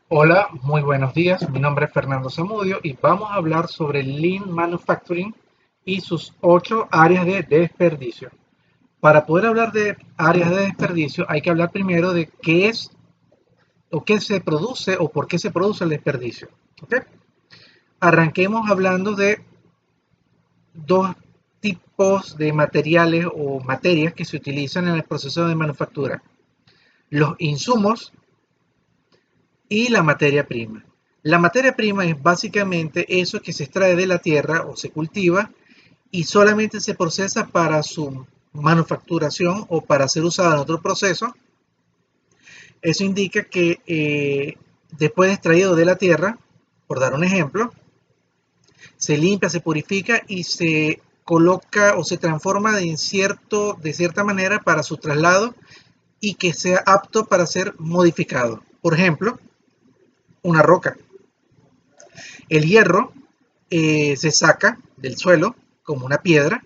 Hola, muy buenos días. Mi nombre es Fernando Zamudio y vamos a hablar sobre Lean Manufacturing y sus 8 áreas de desperdicio. Para poder hablar de áreas de desperdicio hay que hablar primero de qué es o qué se produce o por qué se produce el desperdicio. ¿Ok? Arranquemos hablando de dos tipos de materiales o materias que se utilizan en el proceso de manufactura. Los insumos y la materia prima. La materia prima es básicamente eso que se extrae de la tierra o se cultiva y solamente se procesa para su manufacturación o para ser usada en otro proceso. Eso indica que después de extraído de la tierra, por dar un ejemplo, se limpia, se purifica y se coloca o se transforma de cierta manera para su traslado y que sea apto para ser modificado. Por ejemplo, una roca. El hierro se saca del suelo como una piedra,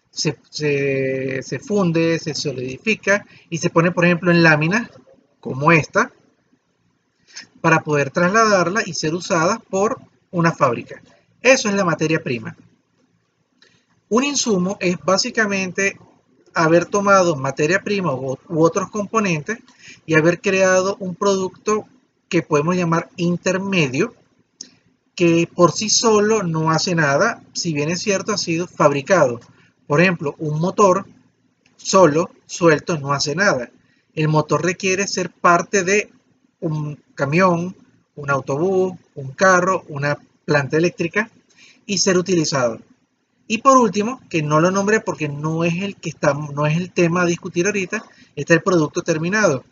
se funde, se solidifica y se pone, por ejemplo, en láminas como esta para poder trasladarla y ser usada por una fábrica. Eso es la materia prima. Un insumo es básicamente haber tomado materia prima u otros componentes y haber creado un producto que podemos llamar intermedio, que por sí solo no hace nada, si bien es cierto, ha sido fabricado. Por ejemplo, un motor solo, suelto, no hace nada. El motor requiere ser parte de un camión, un autobús, un carro, una planta eléctrica y ser utilizado. Y por último, que no lo nombré porque no es no es el tema a discutir ahorita, está el producto terminado.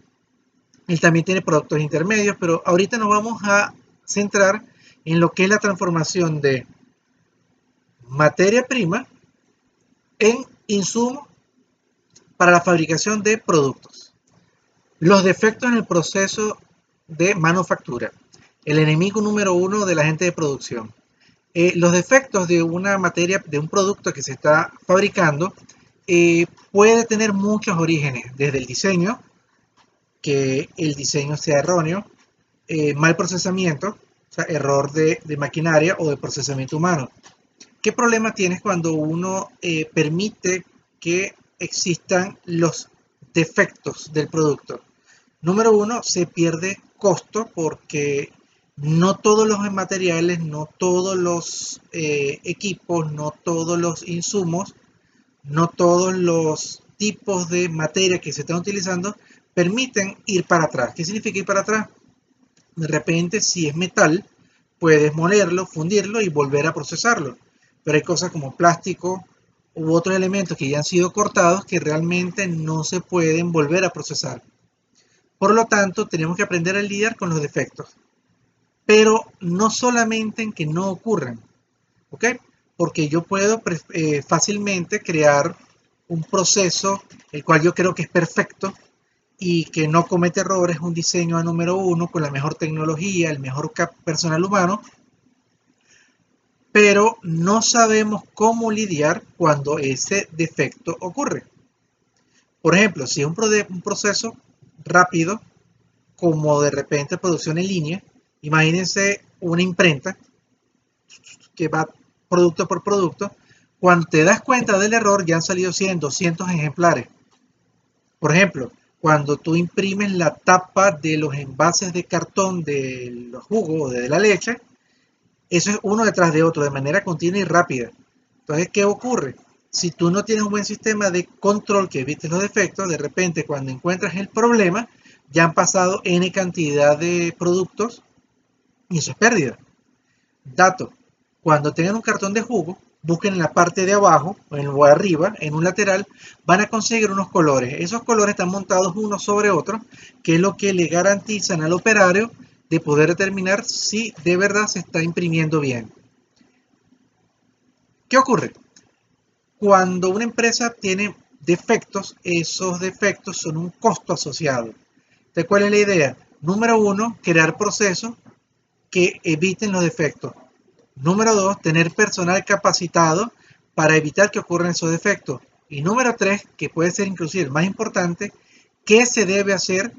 Él también tiene productos intermedios, pero ahorita nos vamos a centrar en lo que es la transformación de materia prima en insumo para la fabricación de productos. Los defectos en el proceso de manufactura. El enemigo número uno de la gente de producción. Los defectos de una materia, de un producto que se está fabricando, puede tener muchos orígenes, desde el diseño, que el diseño sea erróneo, mal procesamiento, o sea, error de maquinaria o de procesamiento humano. ¿Qué problema tienes cuando uno permite que existan los defectos del producto? Número uno, se pierde costo porque no todos los materiales, no todos los equipos, no todos los insumos, no todos los tipos de materia que se están utilizando permiten ir para atrás. ¿Qué significa ir para atrás? De repente, si es metal, puedes molerlo, fundirlo y volver a procesarlo. Pero hay cosas como plástico u otros elementos que ya han sido cortados que realmente no se pueden volver a procesar. Por lo tanto, tenemos que aprender a lidiar con los defectos. Pero no solamente en que no ocurran, ¿ok? Porque yo puedo fácilmente crear un proceso el cual yo creo que es perfecto y que no comete errores, un diseño a número uno con la mejor tecnología, el mejor personal humano, pero no sabemos cómo lidiar cuando ese defecto ocurre. Por ejemplo, si es un proceso rápido, como de repente producción en línea, imagínense una imprenta que va producto por producto, cuando te das cuenta del error ya han salido 100, 200 ejemplares. Por ejemplo, cuando tú imprimes la tapa de los envases de cartón de los jugos o de la leche, eso es uno detrás de otro de manera continua y rápida. Entonces, ¿qué ocurre? Si tú no tienes un buen sistema de control que evite los defectos, de repente cuando encuentras el problema, ya han pasado N cantidad de productos y eso es pérdida. Dato, cuando tengan un cartón de jugo, busquen en la parte de abajo o arriba, en un lateral, van a conseguir unos colores. Esos colores están montados uno sobre otro, que es lo que le garantizan al operario de poder determinar si de verdad se está imprimiendo bien. ¿Qué ocurre? Cuando una empresa tiene defectos, esos defectos son un costo asociado. ¿De cuál es la idea? Número uno, crear procesos que eviten los defectos. Número dos, tener personal capacitado para evitar que ocurran esos defectos. Y número tres, que puede ser inclusive el más importante, ¿qué se debe hacer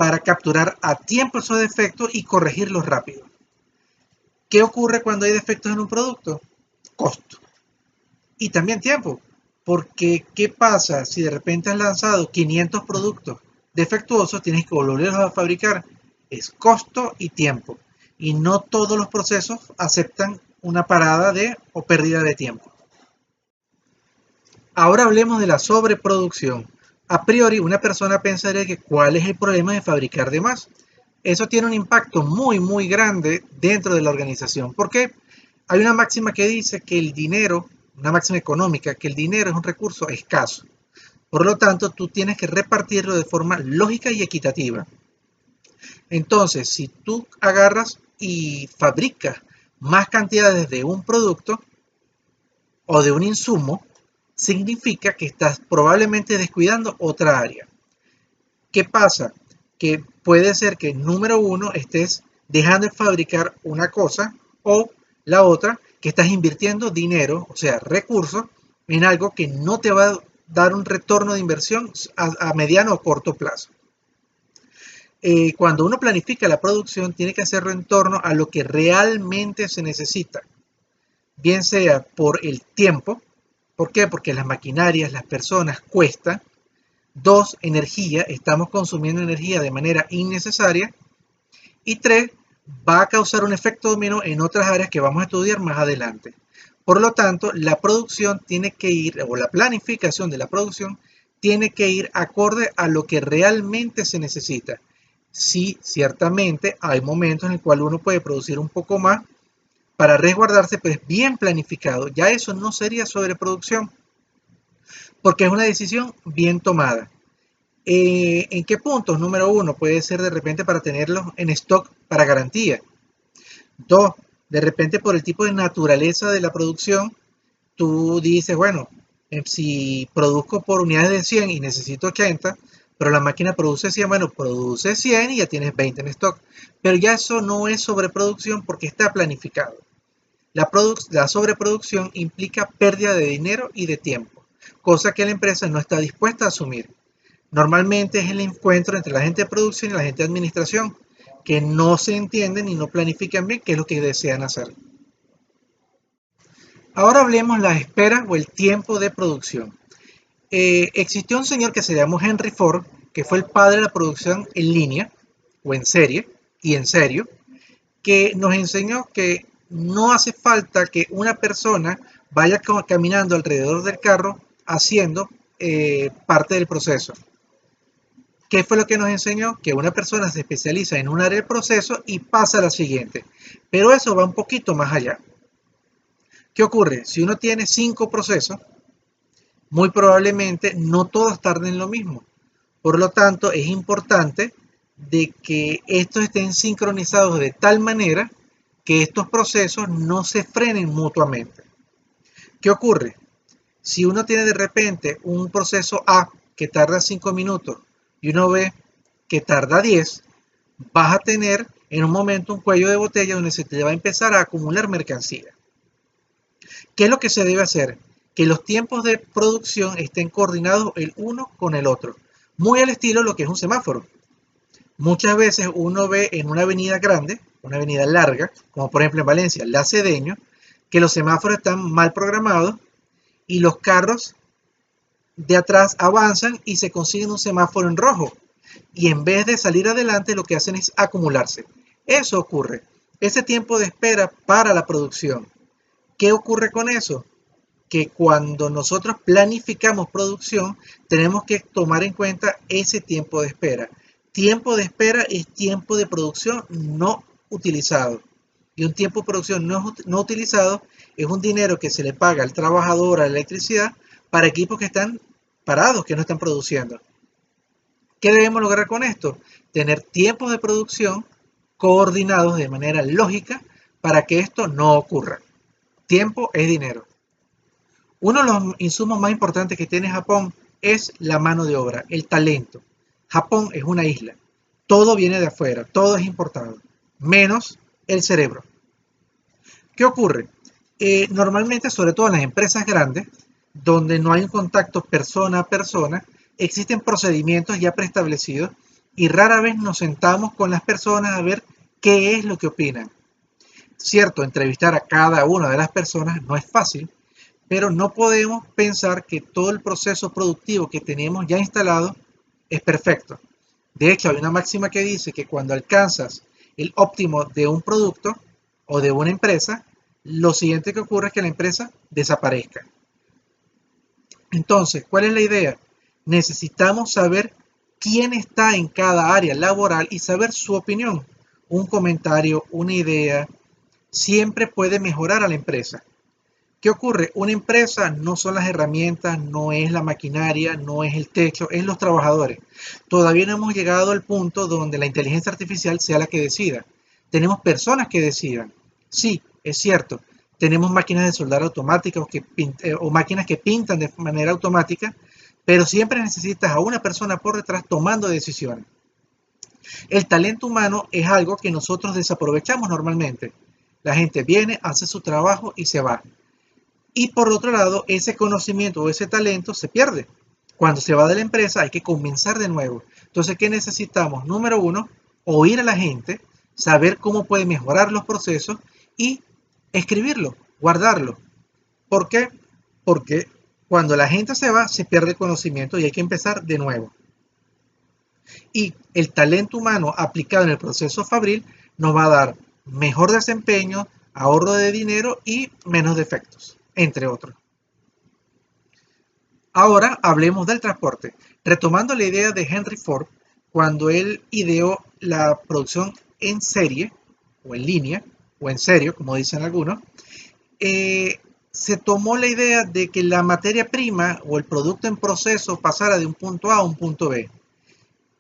para capturar a tiempo esos defectos y corregirlos rápido. ¿Qué ocurre cuando hay defectos en un producto? Costo. Y también tiempo. Porque, ¿qué pasa si de repente has lanzado 500 productos defectuosos? Tienes que volverlos a fabricar. Es costo y tiempo. Y no todos los procesos aceptan una parada o pérdida de tiempo. Ahora hablemos de la sobreproducción. A priori, una persona pensaría que ¿cuál es el problema de fabricar de más? Eso tiene un impacto muy grande dentro de la organización. ¿Por qué? Hay una máxima que dice que el dinero, una máxima económica, que el dinero es un recurso escaso. Por lo tanto, tú tienes que repartirlo de forma lógica y equitativa. Entonces, si tú agarras y fabricas más cantidades de un producto o de un insumo, significa que estás probablemente descuidando otra área. ¿Qué pasa? Que puede ser que número uno estés dejando de fabricar una cosa o la otra que estás invirtiendo dinero, o sea, recursos, en algo que no te va a dar un retorno de inversión a mediano o corto plazo. Cuando uno planifica la producción, tiene que hacerlo en torno a lo que realmente se necesita, bien sea por el tiempo. ¿Por qué? Porque las maquinarias, las personas cuestan. 2, energía, estamos consumiendo energía de manera innecesaria. Y 3, va a causar un efecto dominó en otras áreas que vamos a estudiar más adelante. Por lo tanto, la producción tiene que ir, o la planificación de la producción, tiene que ir acorde a lo que realmente se necesita. Sí, ciertamente hay momentos en el cual uno puede producir un poco más para resguardarse, pero es bien planificado. Ya eso no sería sobreproducción, porque es una decisión bien tomada. ¿En qué puntos? Número uno, puede ser de repente para tenerlos en stock para garantía. 2, de repente por el tipo de naturaleza de la producción, tú dices, bueno, si produzco por unidades de 100 y necesito 80, pero la máquina produce 100, bueno, produce 100 y ya tienes 20 en stock. Pero ya eso no es sobreproducción porque está planificado. La sobreproducción implica pérdida de dinero y de tiempo, cosa que la empresa no está dispuesta a asumir. Normalmente es el encuentro entre la gente de producción y la gente de administración, que no se entienden y no planifican bien qué es lo que desean hacer. Ahora hablemos la espera o el tiempo de producción. Existió un señor que se llamó Henry Ford, que fue el padre de la producción en línea o en serie y en serio, que nos enseñó que no hace falta que una persona vaya caminando alrededor del carro haciendo parte del proceso. ¿Qué fue lo que nos enseñó? Que una persona se especializa en un área del proceso y pasa a la siguiente. Pero eso va un poquito más allá. ¿Qué ocurre? Si uno tiene 5 procesos, muy probablemente no todos tarden lo mismo. Por lo tanto, es importante de que estos estén sincronizados de tal manera que estos procesos no se frenen mutuamente. ¿Qué ocurre? Si uno tiene de repente un proceso A que tarda 5 minutos y uno ve que tarda 10, vas a tener en un momento un cuello de botella donde se te va a empezar a acumular mercancía. ¿Qué es lo que se debe hacer? Que los tiempos de producción estén coordinados el uno con el otro, muy al estilo de lo que es un semáforo. Muchas veces uno ve en una avenida grande, una avenida larga, como por ejemplo en Valencia, la Cedeño, que los semáforos están mal programados y los carros de atrás avanzan y se consiguen un semáforo en rojo. Y en vez de salir adelante, lo que hacen es acumularse. Eso ocurre. Ese tiempo de espera para la producción. ¿Qué ocurre con eso? Que cuando nosotros planificamos producción, tenemos que tomar en cuenta ese tiempo de espera. Tiempo de espera es tiempo de producción no utilizado. Y un tiempo de producción no utilizado es un dinero que se le paga al trabajador, a la electricidad, para equipos que están parados, que no están produciendo. ¿Qué debemos lograr con esto? Tener tiempos de producción coordinados de manera lógica para que esto no ocurra. Tiempo es dinero. Uno de los insumos más importantes que tiene Japón es la mano de obra, el talento. Japón es una isla. Todo viene de afuera, todo es importado, menos el cerebro. ¿Qué ocurre? Normalmente, sobre todo en las empresas grandes, donde no hay un contacto persona a persona, existen procedimientos ya preestablecidos y rara vez nos sentamos con las personas a ver qué es lo que opinan. Cierto, entrevistar a cada una de las personas no es fácil, pero no podemos pensar que todo el proceso productivo que tenemos ya instalado es perfecto. De hecho, hay una máxima que dice que cuando alcanzas el óptimo de un producto o de una empresa, lo siguiente que ocurre es que la empresa desaparezca. Entonces, ¿cuál es la idea? Necesitamos saber quién está en cada área laboral y saber su opinión. Un comentario, una idea, siempre puede mejorar a la empresa. ¿Qué ocurre? Una empresa no son las herramientas, no es la maquinaria, no es el techo, es los trabajadores. Todavía no hemos llegado al punto donde la inteligencia artificial sea la que decida. Tenemos personas que decidan. Sí, es cierto. Tenemos máquinas de soldar automáticas o máquinas que pintan de manera automática, pero siempre necesitas a una persona por detrás tomando decisiones. El talento humano es algo que nosotros desaprovechamos normalmente. La gente viene, hace su trabajo y se va. Y por otro lado, ese conocimiento o ese talento se pierde. Cuando se va de la empresa hay que comenzar de nuevo. Entonces, ¿qué necesitamos? Número uno, oír a la gente, saber cómo puede mejorar los procesos y escribirlo, guardarlo. ¿Por qué? Porque cuando la gente se va, se pierde el conocimiento y hay que empezar de nuevo. Y el talento humano aplicado en el proceso fabril nos va a dar mejor desempeño, ahorro de dinero y menos defectos, entre otros. Ahora hablemos del transporte. Retomando la idea de Henry Ford, cuando él ideó la producción en serie, o en línea, o en serio, como dicen algunos, se tomó la idea de que la materia prima o el producto en proceso pasara de un punto A a un punto B.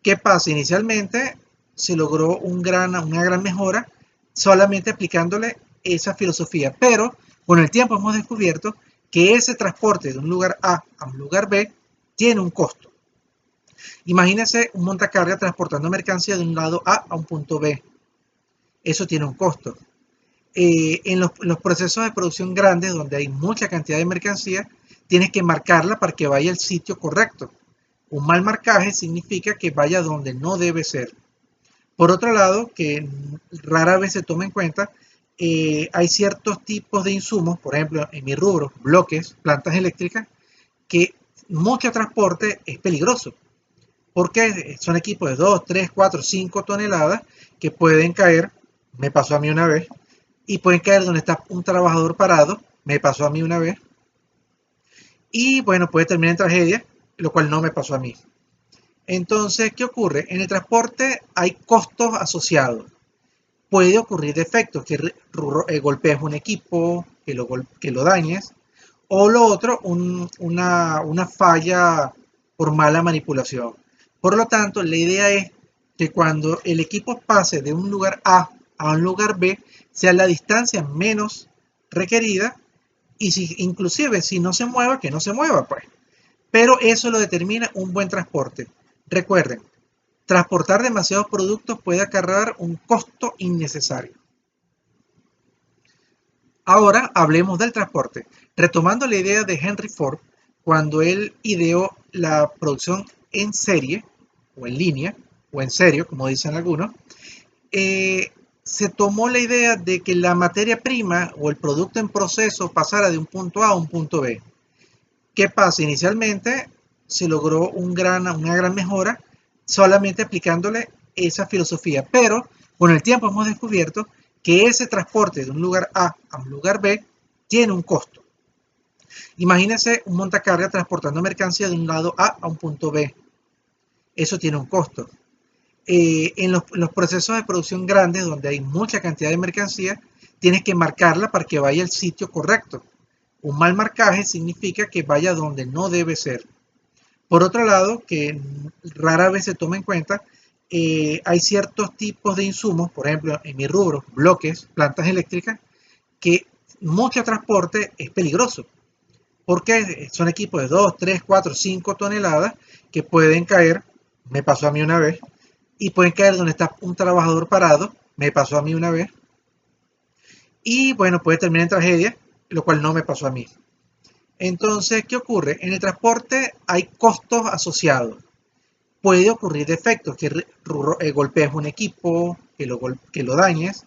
¿Qué pasa? Inicialmente se logró una gran mejora solamente aplicándole esa filosofía, pero con el tiempo hemos descubierto que ese transporte de un lugar A a un lugar B tiene un costo. Imagínense un montacarga transportando mercancía de un lado A a un punto B. Eso tiene un costo. En los procesos de producción grandes, donde hay mucha cantidad de mercancía, tienes que marcarla para que vaya al sitio correcto. Un mal marcaje significa que vaya donde no debe ser. Por otro lado, que rara vez se toma en cuenta, hay ciertos tipos de insumos, por ejemplo, en mi rubro, bloques, plantas eléctricas, que mucho transporte es peligroso, porque son equipos de 2, 3, 4, 5 toneladas que pueden caer, me pasó a mí una vez, y pueden caer donde está un trabajador parado, me pasó a mí una vez, y bueno, puede terminar en tragedia, lo cual no me pasó a mí. Entonces, ¿qué ocurre? En el transporte hay costos asociados. Puede ocurrir defectos, que golpees un equipo, que lo dañes, o lo otro, una falla por mala manipulación. Por lo tanto, la idea es que cuando el equipo pase de un lugar A a un lugar B, sea la distancia menos requerida y inclusive si no se mueva, que no se mueva, pues. Pero eso lo determina un buen transporte. Recuerden, transportar demasiados productos puede acarrear un costo innecesario. Ahora hablemos del transporte. Retomando la idea de Henry Ford, cuando él ideó la producción en serie, o en línea, o en serio, como dicen algunos, se tomó la idea de que la materia prima o el producto en proceso pasara de un punto A a un punto B. ¿Qué pasa? Inicialmente se logró una gran mejora solamente aplicándole esa filosofía, pero con el tiempo hemos descubierto que ese transporte de un lugar A a un lugar B tiene un costo. Imagínense un montacarga transportando mercancía de un lado A a un punto B. Eso tiene un costo. En los procesos de producción grandes, donde hay mucha cantidad de mercancía, tienes que marcarla para que vaya al sitio correcto. Un mal marcaje significa que vaya donde no debe ser. Por otro lado, que rara vez se toma en cuenta, hay ciertos tipos de insumos, por ejemplo, en mi rubro, bloques, plantas eléctricas, que mucho transporte es peligroso, porque son equipos de 2, 3, 4, 5 toneladas que pueden caer, me pasó a mí una vez, y pueden caer donde está un trabajador parado, me pasó a mí una vez, y bueno, puede terminar en tragedia, lo cual no me pasó a mí. Entonces, ¿qué ocurre? En el transporte hay costos asociados. puede ocurrir defectos, que golpees un equipo, que lo dañes,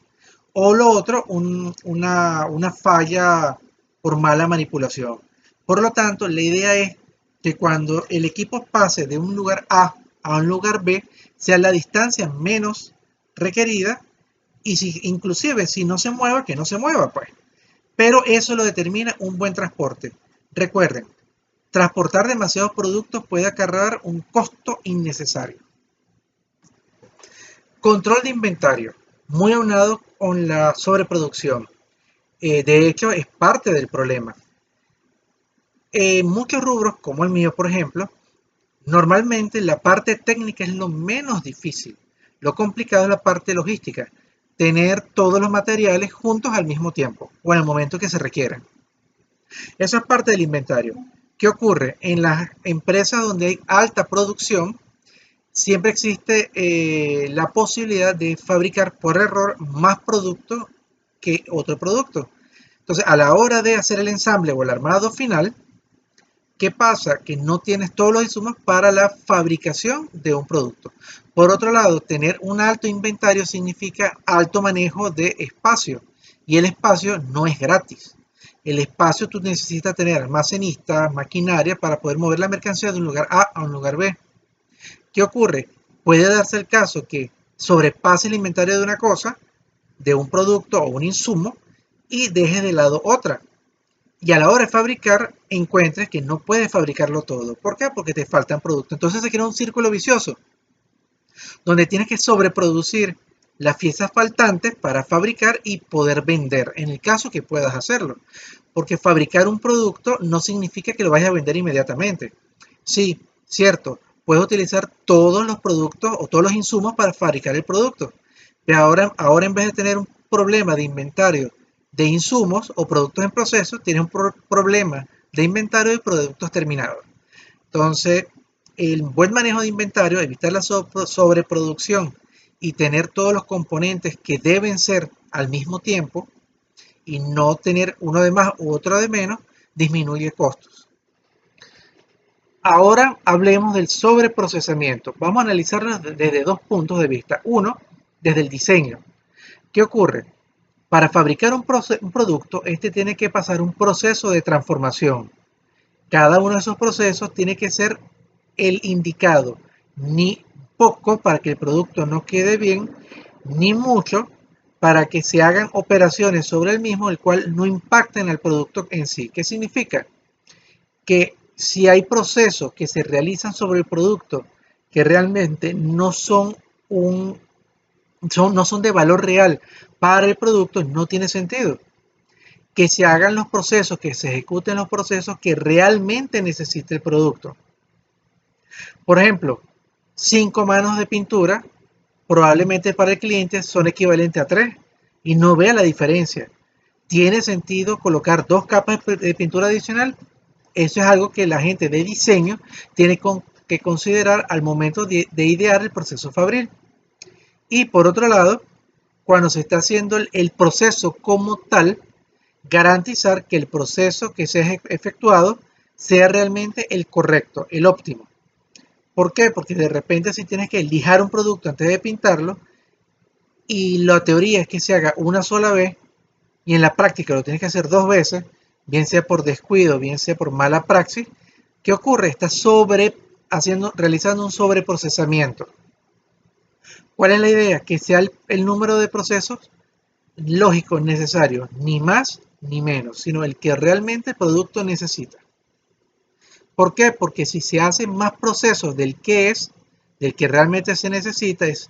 o lo otro, una falla por mala manipulación. Por lo tanto, la idea es que cuando el equipo pase de un lugar A un lugar B, sea la distancia menos requerida y inclusive si no se mueva, que no se mueva, pues. Pero eso lo determina un buen transporte. Recuerden, transportar demasiados productos puede acarrear un costo innecesario. Control de inventario, muy aunado con la sobreproducción. De hecho, es parte del problema. En muchos rubros, como el mío, por ejemplo, normalmente la parte técnica es lo menos difícil. Lo complicado es la parte logística, tener todos los materiales juntos al mismo tiempo o en el momento que se requieran. Eso es parte del inventario. ¿Qué ocurre? En las empresas donde hay alta producción, siempre existe la posibilidad de fabricar por error más producto que otro producto. Entonces, a la hora de hacer el ensamble o el armado final, ¿qué pasa? Que no tienes todos los insumos para la fabricación de un producto. Por otro lado, tener un alto inventario significa alto manejo de espacio. Y el espacio no es gratis. El espacio tú necesitas tener almacenistas, maquinaria para poder mover la mercancía de un lugar A a un lugar B. ¿Qué ocurre? Puede darse el caso que sobrepase el inventario de una cosa, de un producto o un insumo, y deje de lado otra. Y a la hora de fabricar, encuentres que no puedes fabricarlo todo. ¿Por qué? Porque te faltan productos. Entonces se crea un círculo vicioso, donde tienes que sobreproducir las piezas faltantes para fabricar y poder vender, en el caso que puedas hacerlo. Porque fabricar un producto no significa que lo vayas a vender inmediatamente. Sí, cierto, puedes utilizar todos los productos o todos los insumos para fabricar el producto. Pero ahora en vez de tener un problema de inventario de insumos o productos en proceso, tienes un problema de inventario de productos terminados. Entonces, el buen manejo de inventario, evitar la sobreproducción y tener todos los componentes que deben ser al mismo tiempo y no tener uno de más u otro de menos, disminuye costos. Ahora hablemos del sobreprocesamiento. Vamos a analizarlo desde dos puntos de vista. Uno, desde el diseño. ¿Qué ocurre? Para fabricar un producto, este tiene que pasar un proceso de transformación. Cada uno de esos procesos tiene que ser el indicado, ni poco para que el producto no quede bien, ni mucho para que se hagan operaciones sobre el mismo, el cual no impacten al producto en sí. ¿Qué significa? Que si hay procesos que se realizan sobre el producto que realmente no son no son de valor real para el producto, no tiene sentido. Que se hagan los procesos, que se ejecuten los procesos que realmente necesite el producto. Por ejemplo, 5 manos de pintura probablemente para el cliente son equivalentes a 3 y no vea la diferencia. ¿Tiene sentido colocar 2 capas de pintura adicional? Eso es algo que la gente de diseño tiene que considerar al momento de idear el proceso fabril. Y por otro lado, cuando se está haciendo el proceso como tal, garantizar que el proceso que se ha efectuado sea realmente el correcto, el óptimo. ¿Por qué? Porque de repente si tienes que lijar un producto antes de pintarlo y la teoría es que se haga una sola vez y en la práctica lo tienes que hacer 2 veces, bien sea por descuido, bien sea por mala praxis, ¿qué ocurre? Estás realizando un sobreprocesamiento. ¿Cuál es la idea? Que sea el número de procesos lógicos necesarios, ni más ni menos, sino el que realmente el producto necesita. ¿Por qué? Porque si se hacen más procesos del que realmente se necesita, es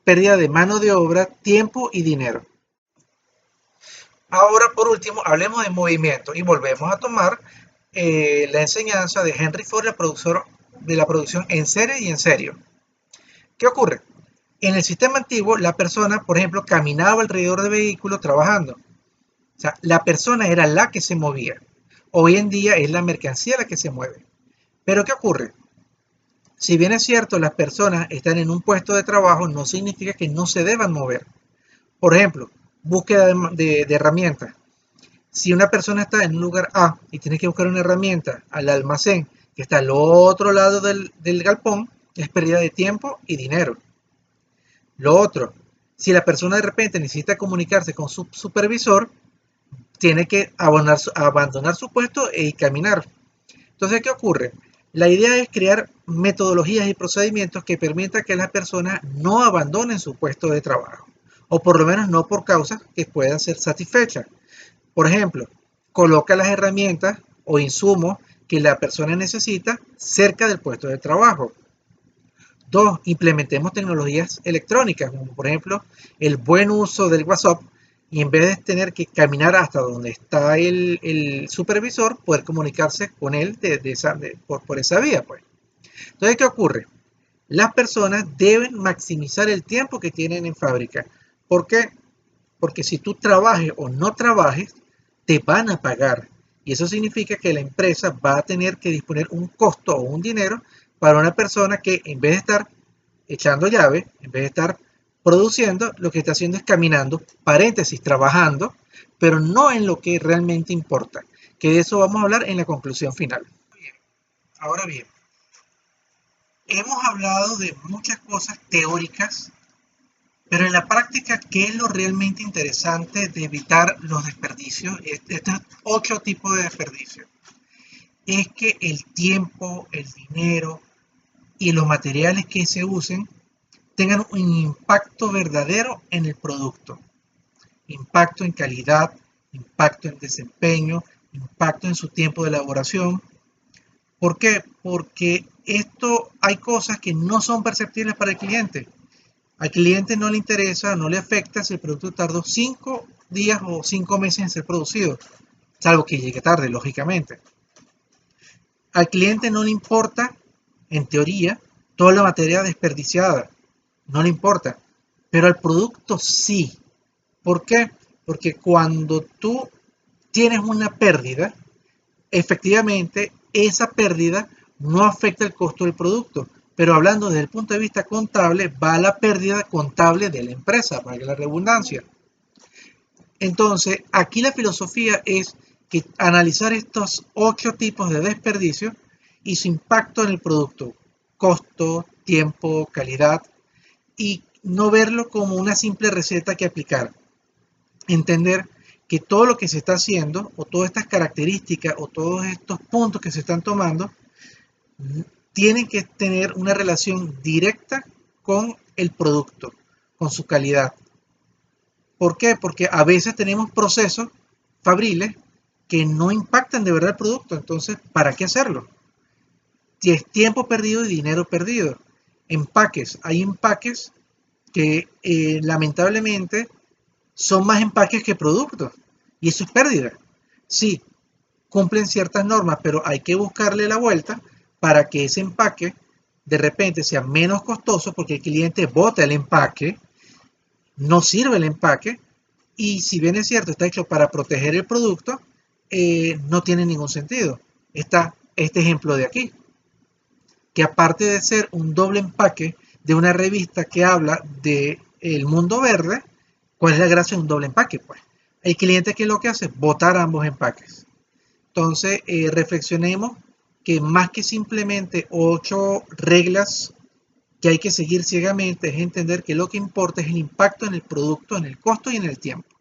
pérdida de mano de obra, tiempo y dinero. Ahora, por último, hablemos de movimiento y volvemos a tomar la enseñanza de Henry Ford, de la producción en serie y en serio. ¿Qué ocurre? En el sistema antiguo, la persona, por ejemplo, caminaba alrededor del vehículo trabajando. O sea, la persona era la que se movía. Hoy en día es la mercancía la que se mueve. Pero ¿qué ocurre? Si bien es cierto, las personas están en un puesto de trabajo, no significa que no se deban mover. Por ejemplo, búsqueda de herramientas. Si una persona está en un lugar A y tiene que buscar una herramienta al almacén que está al otro lado del galpón, es pérdida de tiempo y dinero. Lo otro, si la persona de repente necesita comunicarse con su supervisor, tiene que abandonar su puesto y caminar. Entonces, ¿qué ocurre? La idea es crear metodologías y procedimientos que permitan que las personas no abandonen su puesto de trabajo, o por lo menos no por causas que puedan ser satisfechas. Por ejemplo, coloca las herramientas o insumos que la persona necesita cerca del puesto de trabajo. Dos, implementemos tecnologías electrónicas, como por ejemplo el buen uso del WhatsApp, y en vez de tener que caminar hasta donde está el supervisor, poder comunicarse con él por esa vía. Pues. Entonces, ¿qué ocurre? Las personas deben maximizar el tiempo que tienen en fábrica. ¿Por qué? Porque si tú trabajes o no trabajes, te van a pagar. Y eso significa que la empresa va a tener que disponer un costo o un dinero para una persona que en vez de estar echando llave, en vez de estar produciendo, lo que está haciendo es caminando, paréntesis, trabajando, pero no en lo que realmente importa. Que de eso vamos a hablar en la conclusión final. Ahora bien, hemos hablado de muchas cosas teóricas, pero en la práctica, ¿qué es lo realmente interesante de evitar los desperdicios? Estos 8 tipos de desperdicios. Es que el tiempo, el dinero y los materiales que se usen tengan un impacto verdadero en el producto. Impacto en calidad, impacto en desempeño, impacto en su tiempo de elaboración. ¿Por qué? Porque esto hay cosas que no son perceptibles para el cliente. Al cliente no le interesa, no le afecta si el producto tardó 5 días o 5 meses en ser producido, salvo que llegue tarde, lógicamente. Al cliente no le importa, en teoría, toda la materia desperdiciada, no le importa, pero al producto sí. ¿Por qué? Porque cuando tú tienes una pérdida, efectivamente esa pérdida no afecta el costo del producto, pero hablando desde el punto de vista contable, va a la pérdida contable de la empresa, para que la redundancia. Entonces, aquí la filosofía es que analizar estos 8 tipos de desperdicio y su impacto en el producto, costo, tiempo, calidad, y no verlo como una simple receta que aplicar. Entender que todo lo que se está haciendo, o todas estas características, o todos estos puntos que se están tomando, tienen que tener una relación directa con el producto, con su calidad. ¿Por qué? Porque a veces tenemos procesos fabriles que no impactan de verdad el producto, entonces, ¿para qué hacerlo? Si es tiempo perdido y dinero perdido. Empaques, hay empaques que lamentablemente son más empaques que productos, y eso es pérdida. Sí, cumplen ciertas normas, pero hay que buscarle la vuelta para que ese empaque de repente sea menos costoso, porque el cliente bota el empaque, no sirve el empaque, y si bien es cierto, está hecho para proteger el producto, no tiene ningún sentido. Está este ejemplo de aquí, que aparte de ser un doble empaque de una revista que habla de el mundo verde, ¿cuál es la gracia de un doble empaque? Pues el cliente, que lo que hace es botar ambos empaques. Entonces, reflexionemos que más que simplemente 8 reglas que hay que seguir ciegamente, es entender que lo que importa es el impacto en el producto, en el costo y en el tiempo.